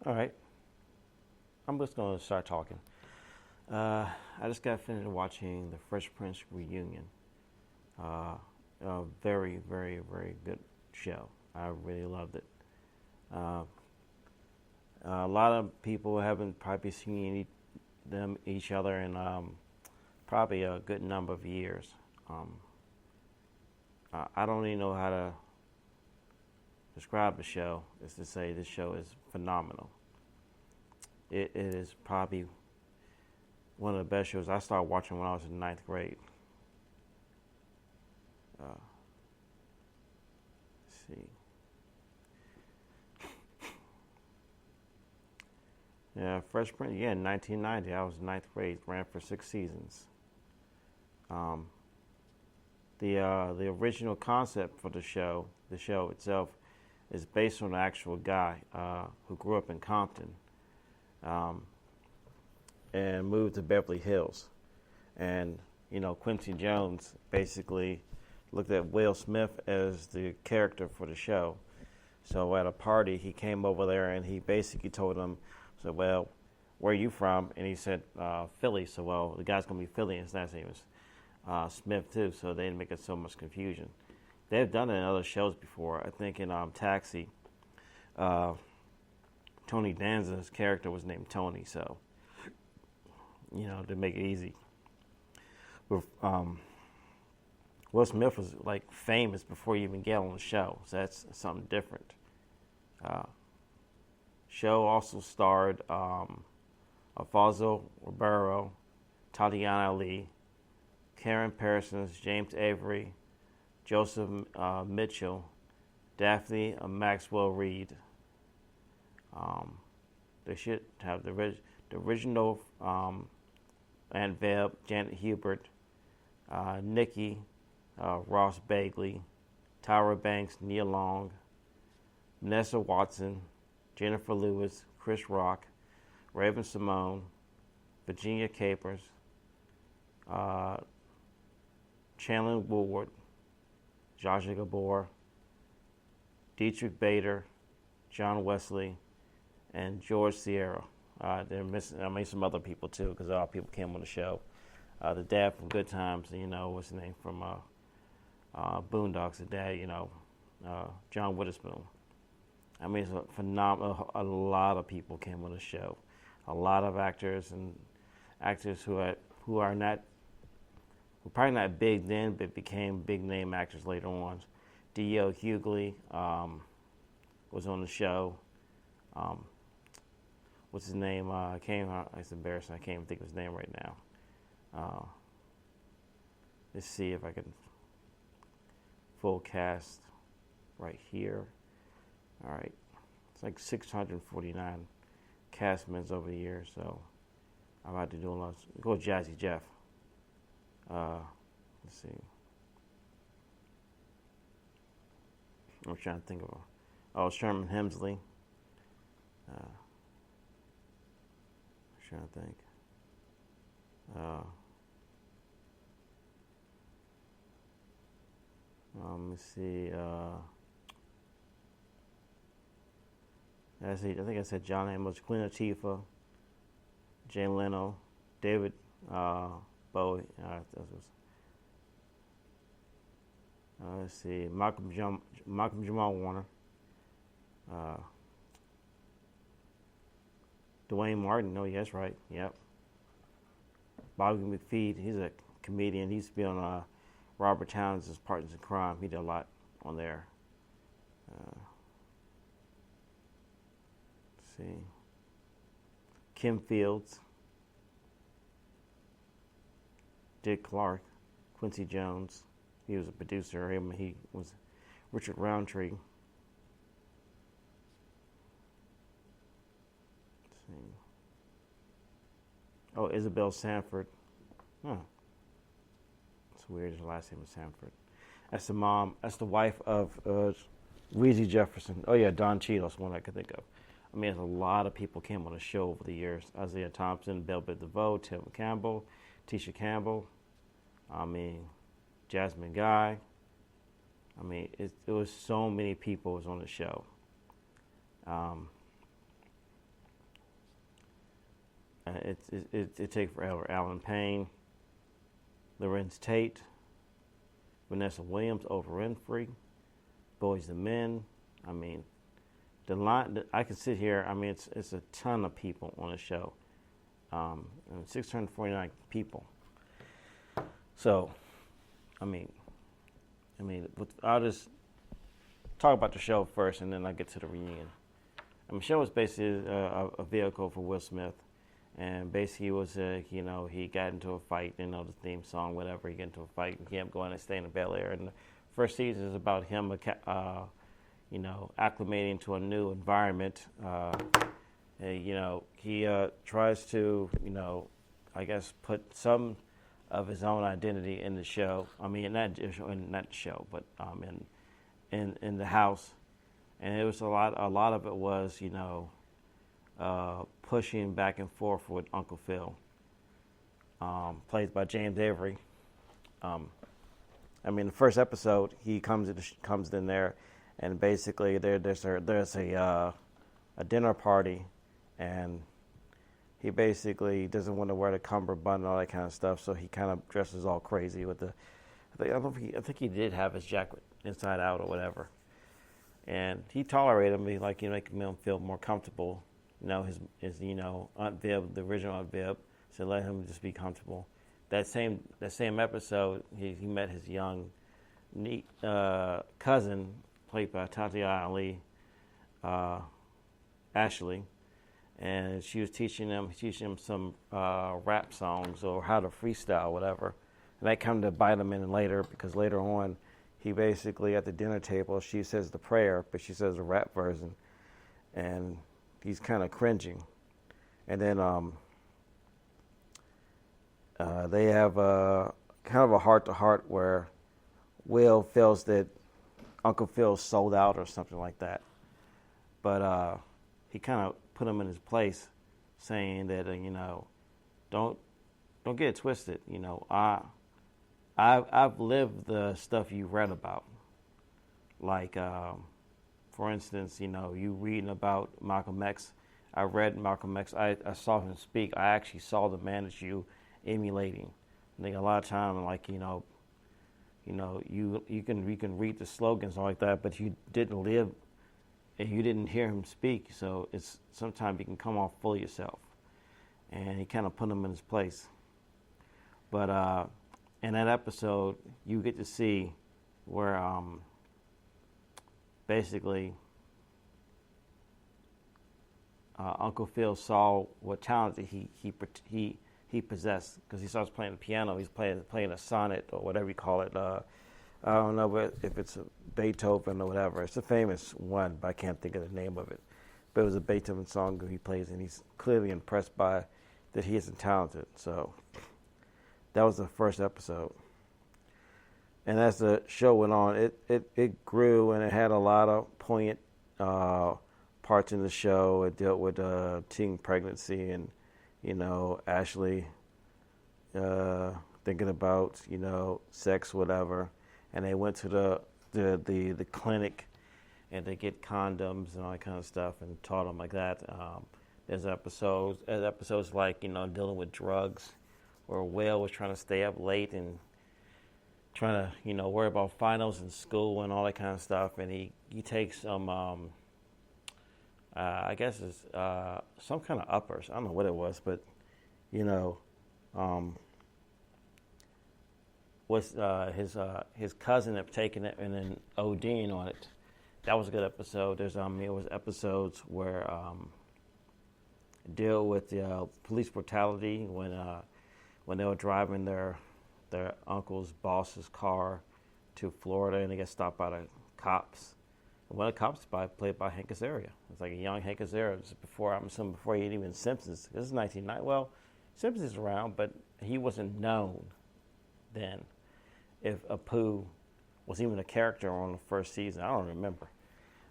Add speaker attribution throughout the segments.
Speaker 1: All right, I'm just going to start talking. I just got finished watching the Fresh Prince reunion. A very, very, very good show. I really loved it. Uh, a lot of people haven't probably seen each other in probably a good number of years. Um, I don't even know how to describe the show. Is to say this show is phenomenal. It is probably one of the best shows. I started watching when I was in ninth grade. Uh, let's see. Yeah, Fresh Prince. Yeah, in 1990, I was in ninth grade. Ran for 6 seasons. Um, the original concept for the show itself, is based on an actual guy who grew up in Compton um, and moved to Beverly Hills. And Quincy Jones basically looked at Will Smith as the character for the show. So at a party, he came over there and he basically told him, "So well, where are you from?" And he said, "Philly." So well, the guy's gonna be Philly, and his last name is Smith too. So they didn't make it so much confusion. They've done it in other shows before. I think in Taxi, uh, Tony Danza's character was named Tony. So to make it easy. With, Will Smith was like famous before he even got on the show, so that's something different. Uh, Show also starred Alfonso Ribeiro, Tatiana Lee, Karen Parsons, James Avery, Joseph Mitchell, Daphne Maxwell Reed. They should have the original Aunt Veb, Janet Hubert, Nikki, Ross Bagley, Tyra Banks, Nia Long, Vanessa Watson, Jennifer Lewis, Chris Rock, Raven Simone, Virginia Capers, Chandler Woodward, Jaja Gabor, Dietrich Bader, John Wesley, and George Sierra. They're missing. I mean, some other people too, because all people came on the show. The dad from Good Times, what's his name from Boondocks? The dad, John Witherspoon. I mean, it's a phenomenal. A lot of people came on the show. A lot of actors and actors who are not, who probably not big then, but became big name actors later on. D.L. Hughley was on the show. What's his name? It's embarrassing. I can't even think of his name right now. Let's see if I can full cast right here. All right, it's like 649 castmates over the years, so I'm about to do a lot. Go with Jazzy Jeff. Let's see. I'm trying to think of. Sherman Hemsley. Trying to think. Let me see. I think I said John Amos, Queen Latifah, Jay Leno, David Bowie. Let's see. Malcolm Jamal Warner. Dwayne Martin. Oh, yes, right. Yep. Bobby McFee. He's a comedian. He used to be on Robert Townsend's Partners in Crime. He did a lot on there. Let's see. Kim Fields. Dick Clark. Quincy Jones. He was a producer. He was Richard Roundtree. Let's see. Oh, Isabel Sanford. Huh. It's weird. His last name is Sanford. That's the mom. That's the wife of Weezy Jefferson. Oh yeah, Don Cheadle's one I could think of. I mean, there's a lot of people came on the show over the years. Isaiah Thompson, Belle Biv DeVoe, Tim Campbell, Tisha Campbell. I mean, Jasmine Guy. I mean, it was so many people was on the show. it takes forever. Alan Payne, Lorenz Tate, Vanessa Williams, Oprah Winfrey, Boyz II Men. I mean, the line. I can sit here. I mean, it's a ton of people on the show. 649 people. So, I mean, I'll just talk about the show first, and then I'll get to the reunion. The show was basically a vehicle for Will Smith, and basically it was he got into a fight, the theme song, whatever. He got into a fight, and he kept going and staying in Bel Air. And the first season is about him, acclimating to a new environment. He tries to, I guess, put some of his own identity in the show. I mean, not the show, but in the house. And it was a lot of it was, pushing back and forth with Uncle Phil, played by James Avery. The first episode, he comes in there, and basically there's a dinner party, and he basically doesn't want to wear the cummerbund and all that kind of stuff, so he kind of dresses all crazy with I think he did have his jacket inside out or whatever. And he tolerated me, making him feel more comfortable. His Aunt Viv, the original Aunt Viv, so let him just be comfortable. That same episode, he met his young, neat cousin, played by Tatiana Ali, Ashley, and she was teaching him some rap songs or how to freestyle, whatever. And that come to bite him in later, because later on, he basically, at the dinner table, she says the prayer, but she says the rap version, and he's kind of cringing. And then they have kind of a heart-to-heart where Will feels that Uncle Phil sold out or something like that. But he kind of put him in his place, saying that, don't get it twisted. I've lived the stuff you read about. Like, for instance, you reading about Malcolm X. I read Malcolm X. I saw him speak. I actually saw the man that you emulating. I think a lot of time, you can read the slogans and all like that, but you didn't live and you didn't hear him speak. So it's sometimes you can come off full of yourself. And he kind of put him in his place. But in that episode, you get to see where basically Uncle Phil saw what talent that he possessed, because he starts playing the piano. He's playing a sonnet or whatever you call it. I don't know if it's a Beethoven or whatever. It's a famous one, but I can't think of the name of it. But it was a Beethoven song that he plays, and he's clearly impressed by that he isn't talented. So that was the first episode. And as the show went on, it grew, and it had a lot of poignant parts in the show. It dealt with teen pregnancy and, Ashley thinking about, sex, whatever. And they went to the clinic, and they get condoms and all that kind of stuff, and taught them like that. There's episodes like, dealing with drugs, where Will was trying to stay up late and trying to, worry about finals in school and all that kind of stuff. And he takes some, I guess it's some kind of uppers. I don't know what it was, but, his cousin had taken it and then ODing on it. That was a good episode. It was episodes where deal with the police brutality when they were driving their uncle's boss's car to Florida, and they get stopped by the cops. And one of the cops played by Hank Azaria. It's like a young Hank Azaria. This is before he had even Simpsons. This is 1990. Well, Simpsons is around, but he wasn't known then. If Apu was even a character on the first season, I don't remember.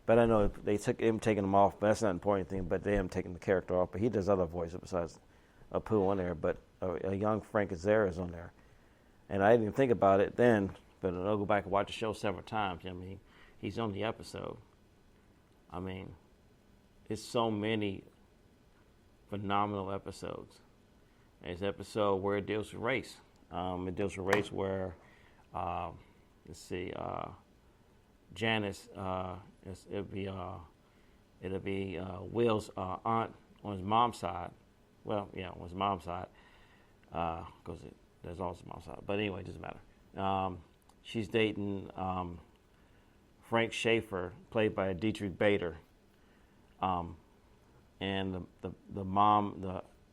Speaker 1: But I know they took him taking him off, but that's not an important thing. But they him taking the character off. But he does other voices besides Apu on there. But a young Frank Azaria is on there. And I didn't even think about it then, but I'll go back and watch the show several times. He's on the episode. It's so many phenomenal episodes. It's an episode where it deals with race. It deals with race where, uh, let's see, Janice, it'll be Will's aunt on his mom's side. Well, yeah, on his mom's side, because there's also mom's side. But anyway, it doesn't matter. She's dating Frank Schaefer, played by Dietrich Bader. And the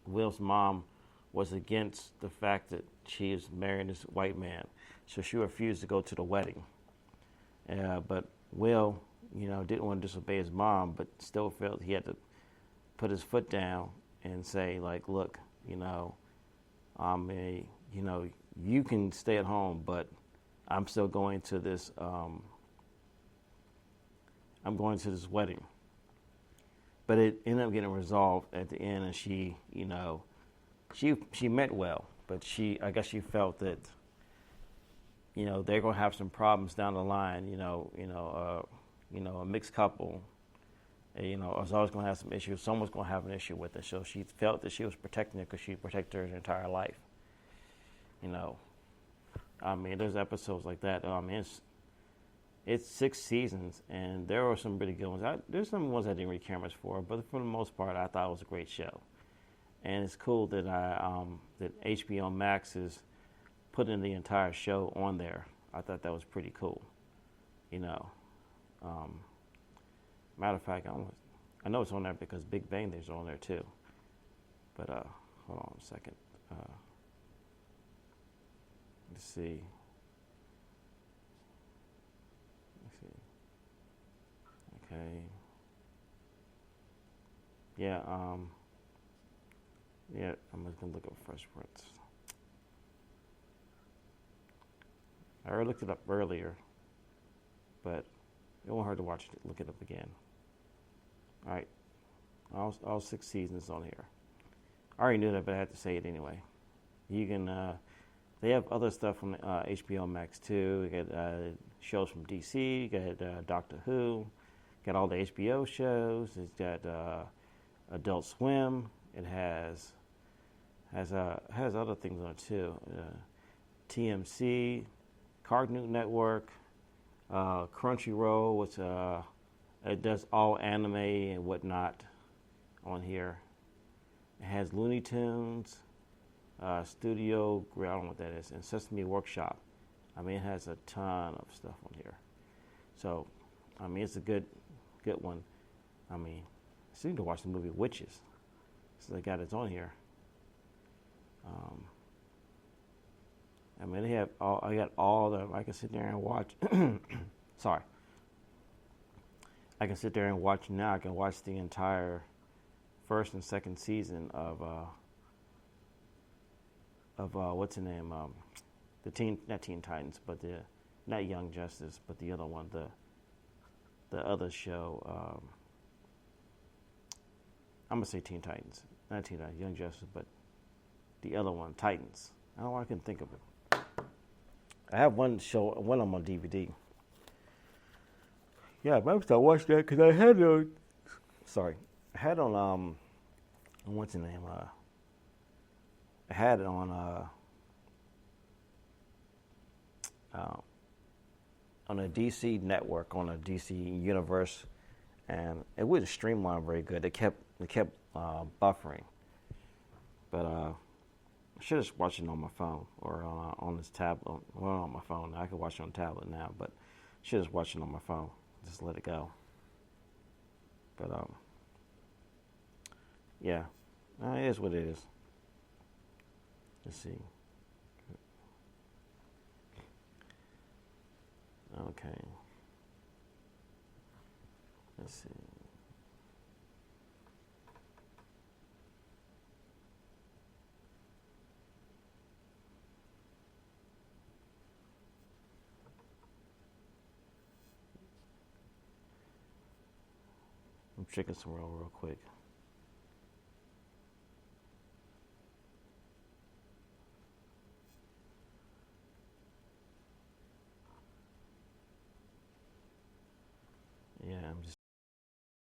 Speaker 1: Will's mom was against the fact that she is marrying this white man, so she refused to go to the wedding. But Will, didn't want to disobey his mom, but still felt he had to put his foot down and say, like, look, you can stay at home, but I'm still going to this. I'm going to this wedding. But it ended up getting resolved at the end, and she meant well, but I guess she felt that, they're gonna have some problems down the line. A mixed couple, is always gonna have some issues. Someone's gonna have an issue with it. So she felt that she was protecting it because she protected her entire life. There's episodes like that. It's 6 seasons, and there were some really good ones. There's some ones I didn't really care much for, but for the most part, I thought it was a great show. And it's cool that that HBO Max is putting the entire show on there. I thought that was pretty cool. Matter of fact, I know it's on there because Big Bang Theory's on there too. But hold on a second. Let's see. Okay. Yeah, I'm just gonna look up Fresh Prince. I already looked it up earlier, but it won't hurt to look it up again. All right, all 6 seasons on here. I already knew that, but I had to say it anyway. You can. They have other stuff from HBO Max too. You got shows from DC. You got Doctor Who. Got all the HBO shows. It's got Adult Swim. It has other things on it too. TMC, Cartoon Network, Crunchyroll, which it does all anime and whatnot on here. It has Looney Tunes, Studio, I don't know what that is, and Sesame Workshop. It has a ton of stuff on here. So, it's a good one. I seem to watch the movie Witches. So they got it on here. They have I got all the. I can sit there and watch. Sorry. I can sit there and watch now. I can watch the entire first and second season of what's the name? Not Teen Titans, but not Young Justice, but the other one, the other show. I'm gonna say Teen Titans, not Teen Titans, Young Justice, but the other one, Titans. I don't know why I couldn't think of it. I have one of them on DVD. Yeah, I must have watched that because I had it. Sorry, I had on what's the name? I had it on a DC network, on a DC universe, and it wouldn't streamline very good. It kept buffering, but I should have watched it on my phone or on this tablet. Well, on my phone. I could watch it on tablet now, but should have watched it on my phone. Just let it go. But yeah, it is what it is. Let's see. Okay. Let's see. I'm checking somewhere real quick.